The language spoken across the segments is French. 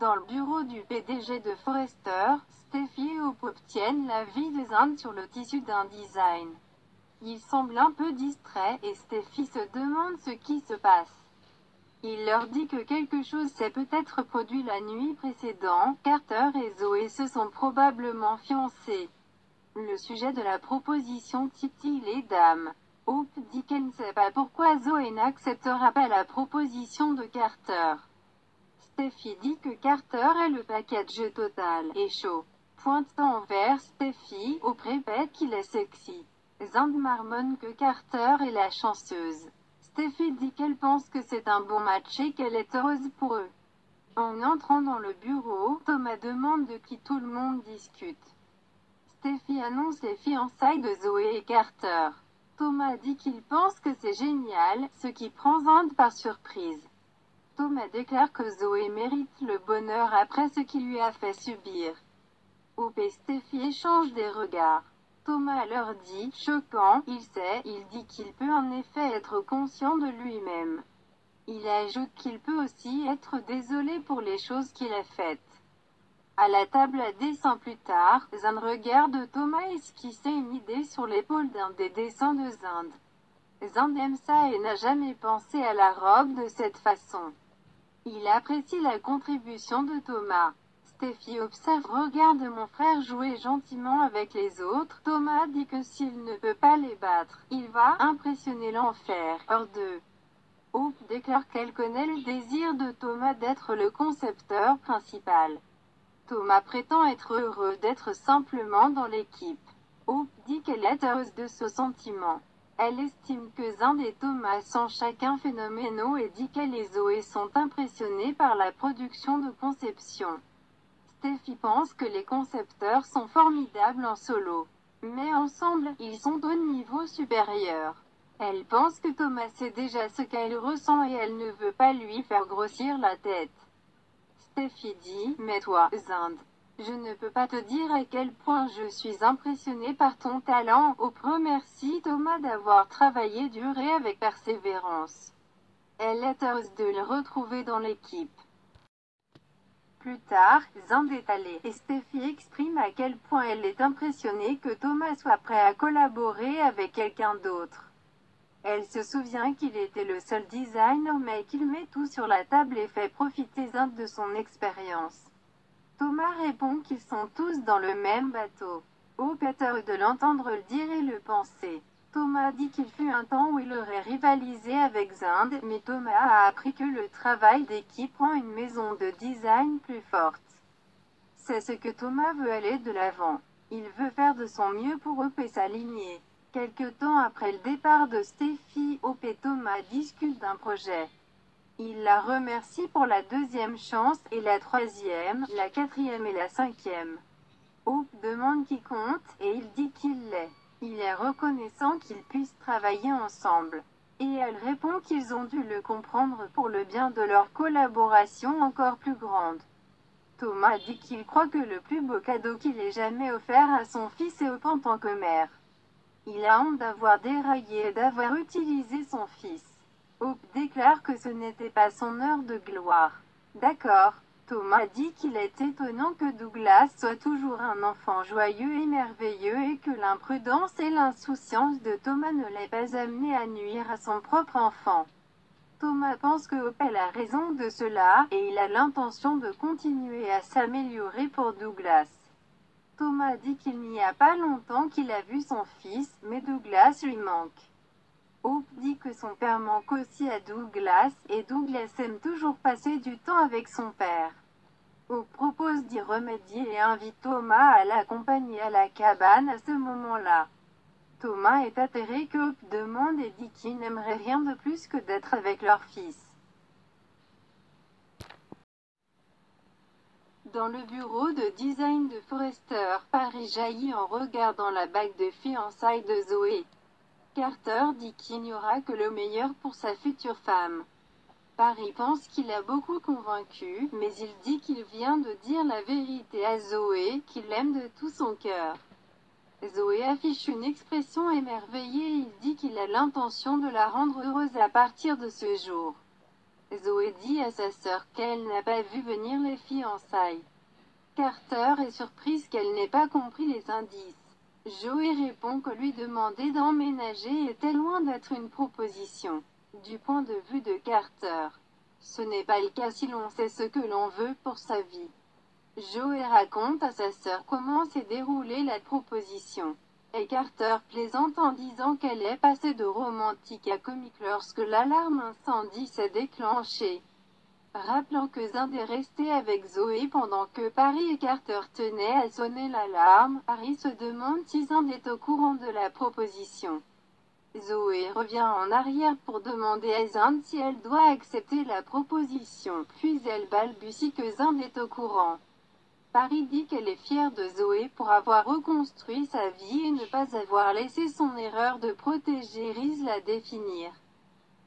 Dans le bureau du PDG de Forrester, Steffi et Hope obtiennent l'avis des Indes sur le tissu d'un design. Il semble un peu distrait, et Steffi se demande ce qui se passe. Il leur dit que quelque chose s'est peut-être produit la nuit précédente. Carter et Zoé se sont probablement fiancés. Le sujet de la proposition titille les dames. Hope dit qu'elle ne sait pas pourquoi Zoé n'acceptera pas la proposition de Carter. Steffi dit que Carter est le package total et chaud. Pointant vers Steffi, Hope répète qu'il est sexy. Zand marmonne que Carter est la chanceuse. Steffi dit qu'elle pense que c'est un bon match et qu'elle est heureuse pour eux. En entrant dans le bureau, Thomas demande de qui tout le monde discute. Steffi annonce les fiançailles de Zoé et Carter. Thomas dit qu'il pense que c'est génial, ce qui prend Zand par surprise. Thomas déclare que Zoé mérite le bonheur après ce qu'il lui a fait subir. Hope et Steffi échangent des regards. Thomas leur dit, choquant, il dit qu'il peut en effet être conscient de lui-même. Il ajoute qu'il peut aussi être désolé pour les choses qu'il a faites. À la table à dessin plus tard, Zand regarde Thomas esquisser une idée sur l'épaule d'un des dessins de Zand. Zand aime ça et n'a jamais pensé à la robe de cette façon. Il apprécie la contribution de Thomas. Steffi observe, regarde mon frère jouer gentiment avec les autres. Thomas dit que s'il ne peut pas les battre, il va impressionner l'enfer. Hors d'eux. Hope déclare qu'elle connaît le désir de Thomas d'être le concepteur principal. Thomas prétend être heureux d'être simplement dans l'équipe. Hope dit qu'elle est heureuse de ce sentiment. Elle estime que Zand et Thomas sont chacun phénoménaux et dit qu'elle et Zoé sont impressionnés par la production de conception. Steffi pense que les concepteurs sont formidables en solo. Mais ensemble, ils sont au niveau supérieur. Elle pense que Thomas sait déjà ce qu'elle ressent et elle ne veut pas lui faire grossir la tête. Steffi dit, mais toi, Zand, je ne peux pas te dire à quel point je suis impressionnée par ton talent. Hope remercie Thomas d'avoir travaillé dur et avec persévérance. Elle est heureuse de le retrouver dans l'équipe. Plus tard, Zand est allée, et Steffi exprime à quel point elle est impressionnée que Thomas soit prêt à collaborer avec quelqu'un d'autre. Elle se souvient qu'il était le seul designer mais qu'il met tout sur la table et fait profiter Zand de son expérience. Thomas répond qu'ils sont tous dans le même bateau. Hope est heureux de l'entendre le dire et le penser. Thomas dit qu'il fut un temps où il aurait rivalisé avec Zand, mais Thomas a appris que le travail d'équipe rend une maison de design plus forte. C'est ce que Thomas veut aller de l'avant. Il veut faire de son mieux pour Hope et s'aligner. Quelque temps après le départ de Steffi, Hope et Thomas discutent d'un projet. Il la remercie pour la deuxième chance, et la troisième, la quatrième et la cinquième. Hope demande qui compte, et il dit qu'il l'est. Il est reconnaissant qu'ils puissent travailler ensemble. Et elle répond qu'ils ont dû le comprendre pour le bien de leur collaboration encore plus grande. Thomas dit qu'il croit que le plus beau cadeau qu'il ait jamais offert à son fils est Hope en tant que mère. Il a honte d'avoir déraillé et d'avoir utilisé son fils. Hope déclare que ce n'était pas son heure de gloire. D'accord. Thomas dit qu'il est étonnant que Douglas soit toujours un enfant joyeux et merveilleux et que l'imprudence et l'insouciance de Thomas ne l'aient pas amené à nuire à son propre enfant. Thomas pense que Hope a raison de cela, et il a l'intention de continuer à s'améliorer pour Douglas. Thomas dit qu'il n'y a pas longtemps qu'il a vu son fils, mais Douglas lui manque. Hope dit que son père manque aussi à Douglas, et Douglas aime toujours passer du temps avec son père. Hope propose d'y remédier et invite Thomas à l'accompagner à la cabane à ce moment-là. Thomas est atterré que Hope demande et dit qu'il n'aimerait rien de plus que d'être avec leur fils. Dans le bureau de design de Forrester, Paris jaillit en regardant la bague de fiançailles de Zoé. Carter dit qu'il n'y aura que le meilleur pour sa future femme. Paris pense qu'il a beaucoup convaincu, mais il dit qu'il vient de dire la vérité à Zoé, qu'il l'aime de tout son cœur. Zoé affiche une expression émerveillée et il dit qu'il a l'intention de la rendre heureuse à partir de ce jour. Zoé dit à sa sœur qu'elle n'a pas vu venir les fiançailles. Carter est surprise qu'elle n'ait pas compris les indices. Joey répond que lui demander d'emménager était loin d'être une proposition. Du point de vue de Carter, ce n'est pas le cas si l'on sait ce que l'on veut pour sa vie. Joey raconte à sa sœur comment s'est déroulée la proposition. Et Carter plaisante en disant qu'elle est passée de romantique à comique lorsque l'alarme incendie s'est déclenchée. Rappelant que Zand est resté avec Zoé pendant que Paris et Carter tenaient à sonner l'alarme, Paris se demande si Zand est au courant de la proposition. Zoé revient en arrière pour demander à Zand si elle doit accepter la proposition, puis elle balbutie que Zand est au courant. Paris dit qu'elle est fière de Zoé pour avoir reconstruit sa vie et ne pas avoir laissé son erreur de protéger Reese la définir.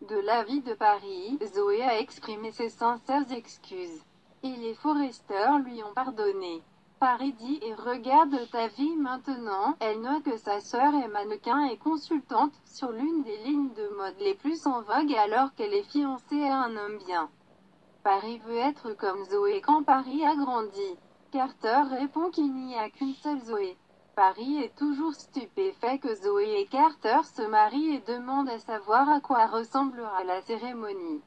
De l'avis de Paris, Zoé a exprimé ses sincères excuses. Et les Forrester lui ont pardonné. Paris dit « Et regarde ta vie maintenant ». Elle note que sa sœur est mannequin et consultante sur l'une des lignes de mode les plus en vogue alors qu'elle est fiancée à un homme bien. Paris veut être comme Zoé quand Paris a grandi. Carter répond qu'il n'y a qu'une seule Zoé. Paris est toujours stupéfait que Zoé et Carter se marient et demande à savoir à quoi ressemblera la cérémonie.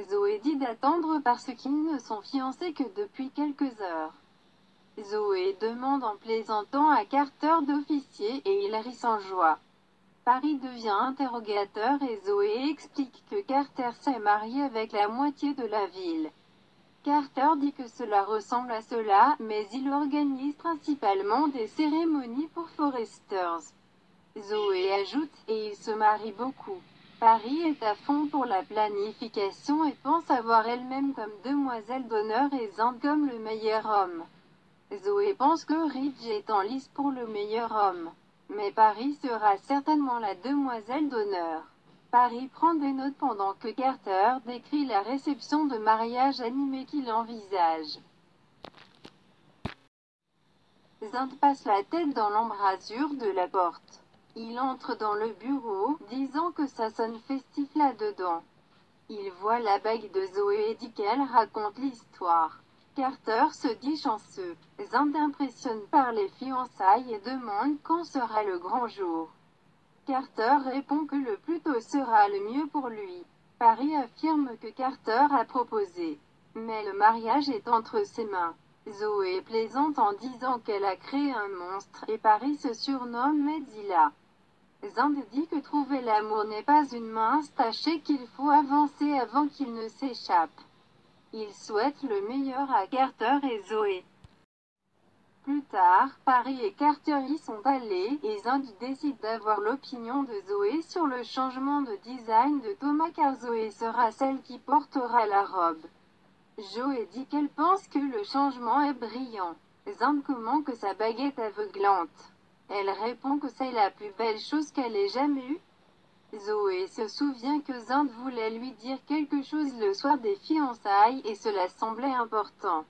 Zoé dit d'attendre parce qu'ils ne sont fiancés que depuis quelques heures. Zoé demande en plaisantant à Carter d'officier et il rit sans joie. Paris devient interrogateur et Zoé explique que Carter s'est marié avec la moitié de la ville. Carter dit que cela ressemble à cela, mais il organise principalement des cérémonies pour Forresters. Zoé ajoute, et il se marie beaucoup. Paris est à fond pour la planification et pense avoir elle-même comme demoiselle d'honneur et Zand comme le meilleur homme. Zoé pense que Ridge est en lice pour le meilleur homme. Mais Paris sera certainement la demoiselle d'honneur. Paris prend des notes pendant que Carter décrit la réception de mariage animée qu'il envisage. Zand passe la tête dans l'embrasure de la porte. Il entre dans le bureau, disant que ça sonne festif là-dedans. Il voit la bague de Zoé et dit qu'elle raconte l'histoire. Carter se dit chanceux. Zand impressionne par les fiançailles et demande quand sera le grand jour. Carter répond que le plus tôt sera le mieux pour lui. Paris affirme que Carter a proposé. Mais le mariage est entre ses mains. Zoé plaisante en disant qu'elle a créé un monstre et Paris se surnomme Medzilla. Zand dit que trouver l'amour n'est pas une mince tâche et qu'il faut avancer avant qu'il ne s'échappe. Il souhaite le meilleur à Carter et Zoé. Plus tard, Paris et Carter y sont allés, et Zand décide d'avoir l'opinion de Zoé sur le changement de design de Thomas car Zoé sera celle qui portera la robe. Joey dit qu'elle pense que le changement est brillant. Zand commente que sa bague est aveuglante. Elle répond que c'est la plus belle chose qu'elle ait jamais eue. Zoé se souvient que Zand voulait lui dire quelque chose le soir des fiançailles et cela semblait important.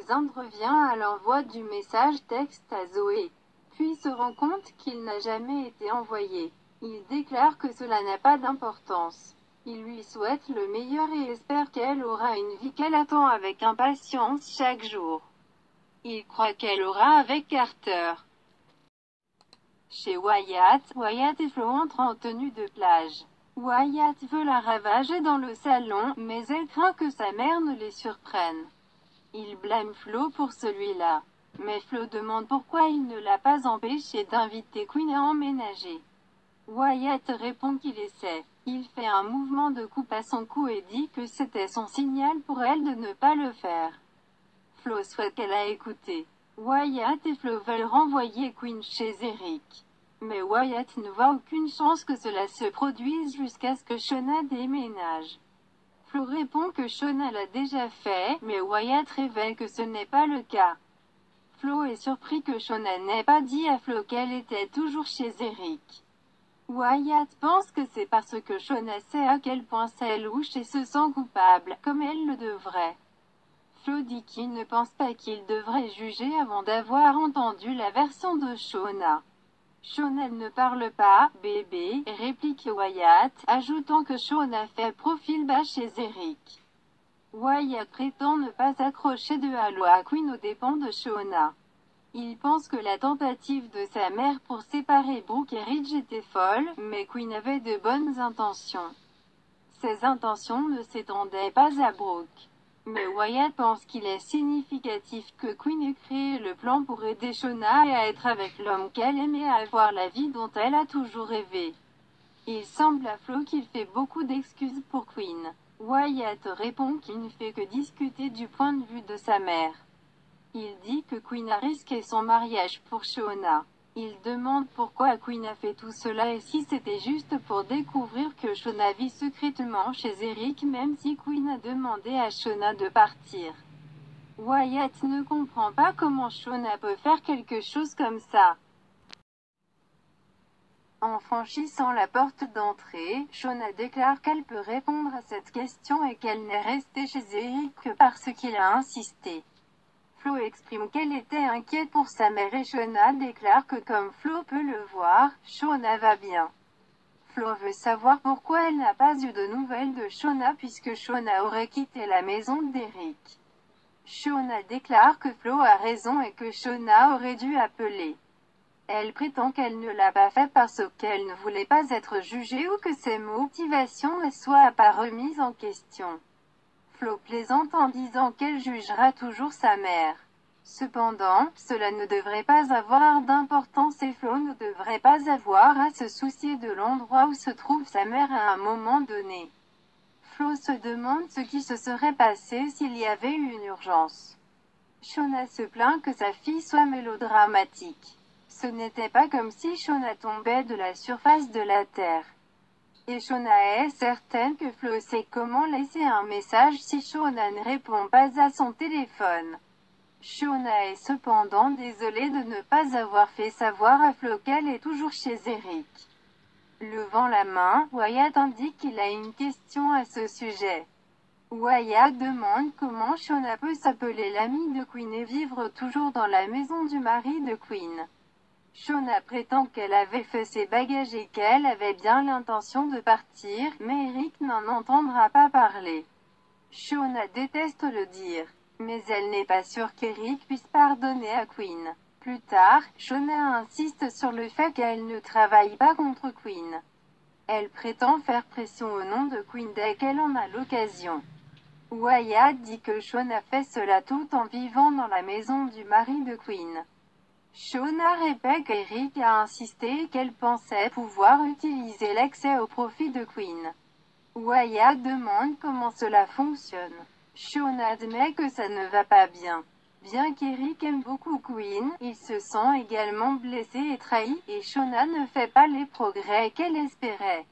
Zand revient à l'envoi du message texte à Zoé, puis se rend compte qu'il n'a jamais été envoyé. Il déclare que cela n'a pas d'importance. Il lui souhaite le meilleur et espère qu'elle aura une vie qu'elle attend avec impatience chaque jour. Il croit qu'elle aura avec Carter. Chez Wyatt, Wyatt et Flo entrent en tenue de plage. Wyatt veut la ravager dans le salon, mais elle craint que sa mère ne les surprenne. Il blâme Flo pour celui-là. Mais Flo demande pourquoi il ne l'a pas empêché d'inviter Quinn à emménager. Wyatt répond qu'il essaie. Il fait un mouvement de coupe à son cou et dit que c'était son signal pour elle de ne pas le faire. Flo souhaite qu'elle a écouté. Wyatt et Flo veulent renvoyer Quinn chez Eric. Mais Wyatt ne voit aucune chance que cela se produise jusqu'à ce que Shona déménage. Flo répond que Shona l'a déjà fait, mais Wyatt révèle que ce n'est pas le cas. Flo est surpris que Shona n'ait pas dit à Flo qu'elle était toujours chez Eric. Wyatt pense que c'est parce que Shona sait à quel point c'est louche et se sent coupable, comme elle le devrait. Flo dit qu'il ne pense pas qu'il devrait juger avant d'avoir entendu la version de Shona. Shauna ne parle pas, bébé, réplique Wyatt, ajoutant que Shauna fait profil bas chez Eric. Wyatt prétend ne pas accrocher de halo à Quinn aux dépens de Shauna. Il pense que la tentative de sa mère pour séparer Brooke et Ridge était folle, mais Quinn avait de bonnes intentions. Ses intentions ne s'étendaient pas à Brooke. Mais Wyatt pense qu'il est significatif que Quinn ait créé le plan pour aider Shauna à être avec l'homme qu'elle aimait et à avoir la vie dont elle a toujours rêvé. Il semble à Flo qu'il fait beaucoup d'excuses pour Quinn. Wyatt répond qu'il ne fait que discuter du point de vue de sa mère. Il dit que Quinn a risqué son mariage pour Shauna. Il demande pourquoi Quinn a fait tout cela et si c'était juste pour découvrir que Shauna vit secrètement chez Eric même si Quinn a demandé à Shauna de partir. Wyatt ne comprend pas comment Shauna peut faire quelque chose comme ça. En franchissant la porte d'entrée, Shauna déclare qu'elle peut répondre à cette question et qu'elle n'est restée chez Eric que parce qu'il a insisté. Flo exprime qu'elle était inquiète pour sa mère et Shauna déclare que comme Flo peut le voir, Shauna va bien. Flo veut savoir pourquoi elle n'a pas eu de nouvelles de Shauna puisque Shauna aurait quitté la maison d'Eric. Shauna déclare que Flo a raison et que Shauna aurait dû appeler. Elle prétend qu'elle ne l'a pas fait parce qu'elle ne voulait pas être jugée ou que ses motivations ne soient pas remises en question. Flo plaisante en disant qu'elle jugera toujours sa mère. Cependant, cela ne devrait pas avoir d'importance et Flo ne devrait pas avoir à se soucier de l'endroit où se trouve sa mère à un moment donné. Flo se demande ce qui se serait passé s'il y avait eu une urgence. Shauna se plaint que sa fille soit mélodramatique. Ce n'était pas comme si Shauna tombait de la surface de la terre. Et Shauna est certaine que Flo sait comment laisser un message si Shauna ne répond pas à son téléphone. Shauna est cependant désolée de ne pas avoir fait savoir à Flo qu'elle est toujours chez Eric. Levant la main, Wyatt indique qu'il a une question à ce sujet. Wyatt demande comment Shauna peut s'appeler l'amie de Quinn et vivre toujours dans la maison du mari de Quinn. Shauna prétend qu'elle avait fait ses bagages et qu'elle avait bien l'intention de partir, mais Eric n'en entendra pas parler. Shauna déteste le dire, mais elle n'est pas sûre qu'Eric puisse pardonner à Quinn. Plus tard, Shauna insiste sur le fait qu'elle ne travaille pas contre Quinn. Elle prétend faire pression au nom de Quinn dès qu'elle en a l'occasion. Wyatt dit que Shauna fait cela tout en vivant dans la maison du mari de Quinn. Shauna répète qu'Eric a insisté et qu'elle pensait pouvoir utiliser l'accès au profit de Quinn. Wyatt demande comment cela fonctionne. Shauna admet que ça ne va pas bien. Bien qu'Eric aime beaucoup Quinn, il se sent également blessé et trahi, et Shauna ne fait pas les progrès qu'elle espérait.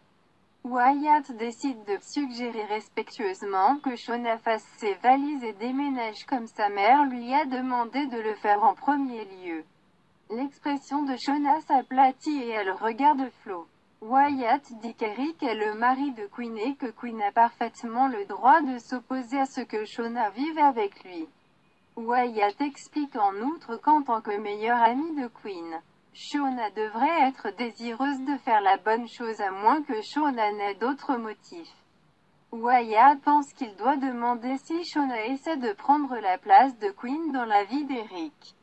Wyatt décide de suggérer respectueusement que Shauna fasse ses valises et déménage comme sa mère lui a demandé de le faire en premier lieu. L'expression de Shauna s'aplatit et elle regarde Flo. Wyatt dit qu'Eric est le mari de Quinn et que Quinn a parfaitement le droit de s'opposer à ce que Shauna vive avec lui. Wyatt explique en outre qu'en tant que meilleure amie de Quinn, Shauna devrait être désireuse de faire la bonne chose à moins que Shauna n'ait d'autres motifs. Wyatt pense qu'il doit demander si Shauna essaie de prendre la place de Quinn dans la vie d'Eric.